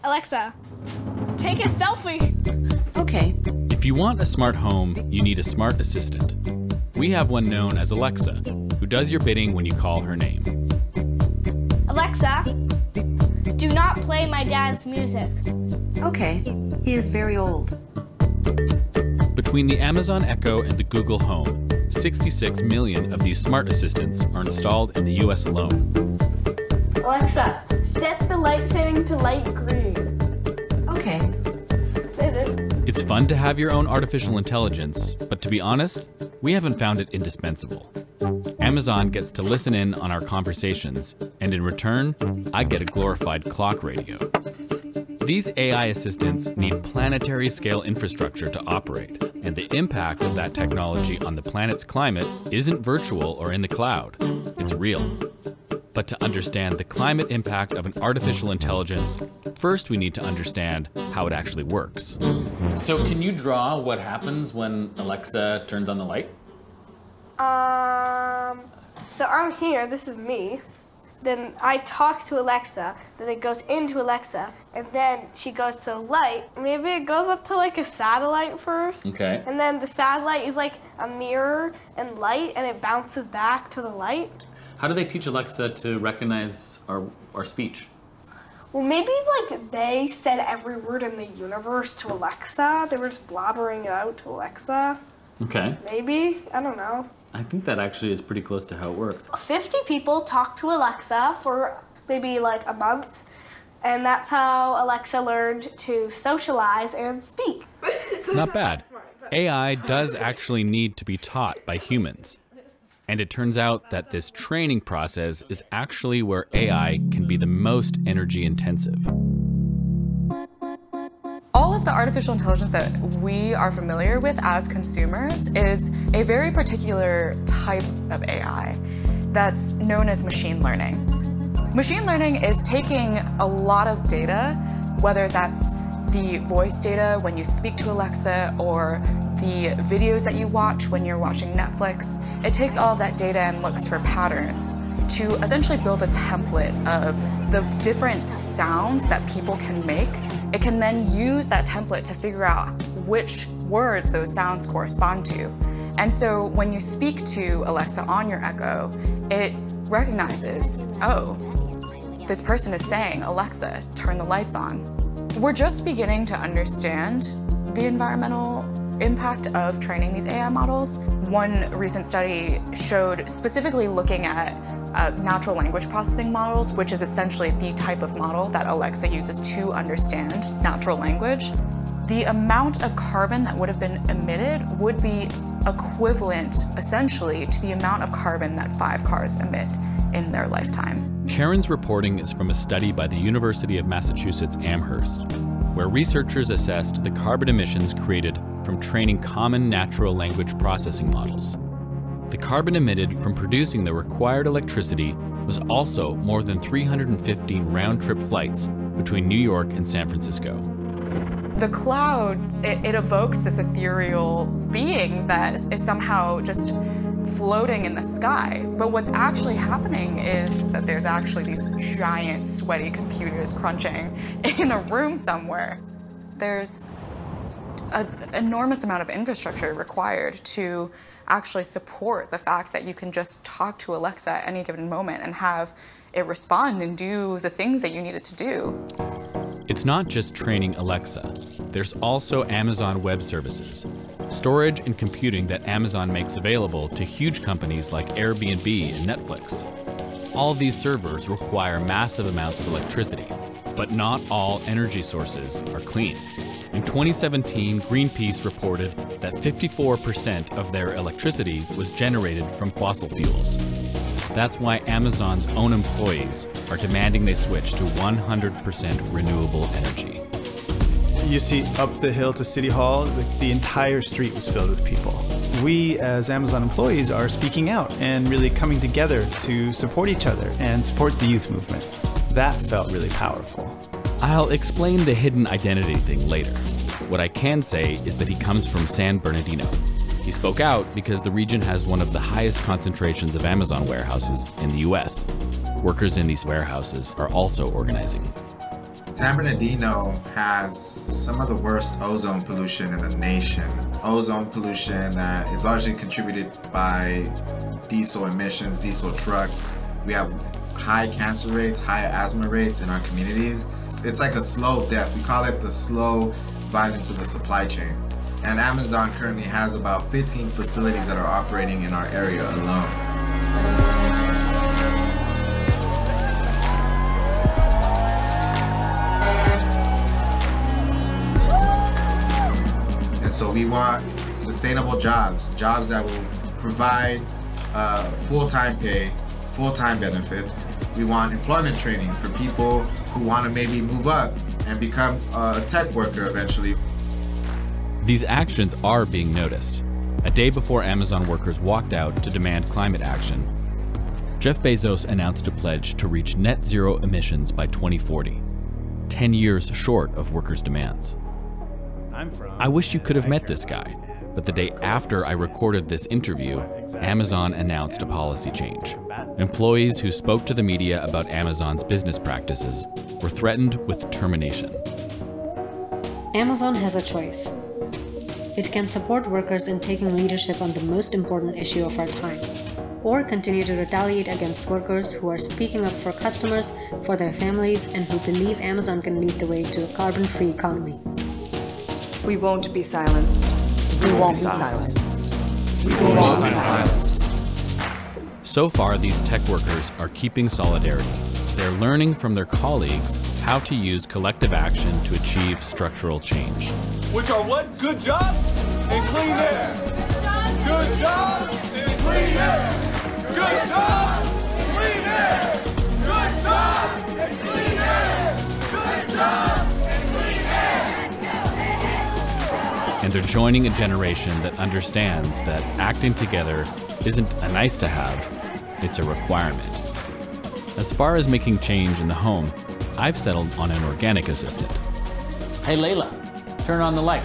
Alexa, take a selfie. Okay. If you want a smart home, you need a smart assistant. We have one known as Alexa, who does your bidding when you call her name. Alexa, do not play my dad's music. Okay. He is very old. Between the Amazon Echo and the Google Home, 66 million of these smart assistants are installed in the US alone. Alexa, set the light setting to light green. Okay. It's fun to have your own artificial intelligence, but to be honest, we haven't found it indispensable. Amazon gets to listen in on our conversations, and in return, I get a glorified clock radio. These AI assistants need planetary scale infrastructure to operate, and the impact of that technology on the planet's climate isn't virtual or in the cloud, it's real. But to understand the climate impact of an artificial intelligence, first we need to understand how it actually works. So can you draw what happens when Alexa turns on the light? So I'm here, this is me. Then I talk to Alexa, then it goes into Alexa, and then she goes to the light. Maybe it goes up to like a satellite first. Okay. And then the satellite is like a mirror and light, and it bounces back to the light. How do they teach Alexa to recognize our speech? Well, maybe like they said every word in the universe to Alexa. They were just blabbering it out to Alexa. Okay. Maybe, I don't know. I think that actually is pretty close to how it works. 50 people talked to Alexa for maybe like a month, and that's how Alexa learned to socialize and speak. Not bad. AI does actually need to be taught by humans. And it turns out that this training process is actually where AI can be the most energy intensive. All of the artificial intelligence that we are familiar with as consumers is a very particular type of AI that's known as machine learning. Machine learning is taking a lot of data, whether that's the voice data when you speak to Alexa or the videos that you watch when you're watching Netflix. It takes all of that data and looks for patterns to essentially build a template of the different sounds that people can make. It can then use that template to figure out which words those sounds correspond to. And so when you speak to Alexa on your Echo, it recognizes, oh, this person is saying, Alexa, turn the lights on. We're just beginning to understand the environmental impact of training these AI models. One recent study showed specifically looking at natural language processing models, which is essentially the type of model that Alexa uses to understand natural language. The amount of carbon that would have been emitted would be equivalent, essentially, to the amount of carbon that 5 cars emit in their lifetime. Karen's reporting is from a study by the University of Massachusetts Amherst, where researchers assessed the carbon emissions created from training common natural language processing models. The carbon emitted from producing the required electricity was also more than 315 round-trip flights between New York and San Francisco. The cloud, it evokes this ethereal being that is somehow just floating in the sky. But what's actually happening is that there's actually these giant sweaty computers crunching in a room somewhere. There's an enormous amount of infrastructure required to actually support the fact that you can just talk to Alexa at any given moment and have it respond and do the things that you need it to do. It's not just training Alexa. There's also Amazon Web Services, storage and computing that Amazon makes available to huge companies like Airbnb and Netflix. All these servers require massive amounts of electricity, but not all energy sources are clean. In 2017, Greenpeace reported that 54% of their electricity was generated from fossil fuels. That's why Amazon's own employees are demanding they switch to 100% renewable energy. You see up the hill to City Hall, the entire street was filled with people. We as Amazon employees are speaking out and really coming together to support each other and support the youth movement. That felt really powerful. I'll explain the hidden identity thing later. What I can say is that he comes from San Bernardino. He spoke out because the region has one of the highest concentrations of Amazon warehouses in the US. Workers in these warehouses are also organizing. San Bernardino has some of the worst ozone pollution in the nation. Ozone pollution that is largely contributed by diesel emissions, diesel trucks. We have high cancer rates, high asthma rates in our communities. It's like a slow death. We call it the slow violence of the supply chain. And Amazon currently has about 15 facilities that are operating in our area alone. And so we want sustainable jobs, jobs that will provide full-time pay, full-time benefits. We want employment training for people who want to maybe move up and become a tech worker eventually. These actions are being noticed. A day before Amazon workers walked out to demand climate action, Jeff Bezos announced a pledge to reach net zero emissions by 2040, 10 years short of workers' demands. I wish you could have met this guy, but the day after I recorded this interview, Amazon announced a policy change. Employees who spoke to the media about Amazon's business practices were threatened with termination. Amazon has a choice. It can support workers in taking leadership on the most important issue of our time, or continue to retaliate against workers who are speaking up for customers, for their families, and who believe Amazon can lead the way to a carbon-free economy. We won't be silenced. We won't be silenced. We won't be silenced. So far, these tech workers are keeping solidarity. They're learning from their colleagues how to use collective action to achieve structural change. Which are what? Good jobs and clean air. Good jobs and clean air. Good jobs and clean air. Good jobs and clean air. Good jobs and clean air. And they're joining a generation that understands that acting together isn't a nice to have, it's a requirement. As far as making change in the home, I've settled on an organic assistant. Hey Layla, turn on the light.